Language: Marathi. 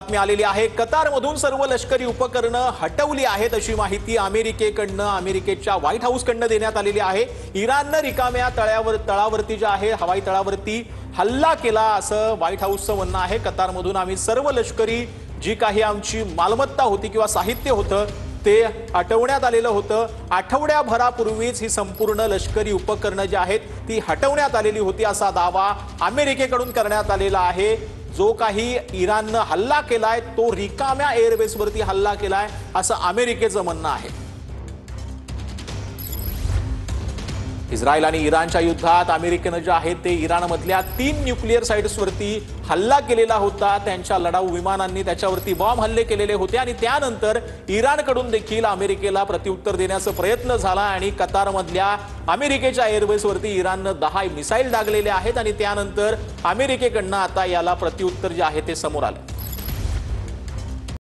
बातमी आलेली आहे। कतारमधून सर्व लष्करी उपकरणं हटवली आहेत अशी माहिती अमेरिकेच्या व्हाईट हाऊसकडनं देण्यात आलेली आहे। इराणनं रिकाम्या तळावरती जे आहे हवाई तळावरती हल्ला केला असं व्हाईट हाऊसचं म्हणणं आहे। कतारमधून आम्ही सर्व लष्करी जी काही आमची मालमत्ता होती किंवा साहित्य होतं ते हटवण्यात आलेलं होतं। आठवड्याभरापूर्वीच ही संपूर्ण लष्करी उपकरणं जी आहेत ती हटवण्यात आलेली होती असा दावा अमेरिकेकडून करण्यात आलेला आहे। जो काही इराणनं हल्ला केलाय तो रिकाम्या एअरबेसवरती हल्ला केलाय असं अमेरिकेचं म्हणणं आहे। इस्रायल आणि इराणच्या युद्धात अमेरिकेनं जे आहे ते इराणमधल्या 3 न्यूक्लिअर साइट्सवरती हल्ला केलेला होता। त्यांच्या लढाऊ विमानांनी त्याच्यावरती बॉम्ब हल्ले केलेले होते आणि त्यानंतर इराणकडून देखील अमेरिकेला प्रत्युत्तर देण्याचा प्रयत्न झाला आणि कतारमधल्या अमेरिकेच्या एअरबेसवरती इराणनं 10 मिसाईल डागलेले आहेत आणि त्यानंतर अमेरिकेकडनं आता याला प्रत्युत्तर जे आहे ते समोर आलं।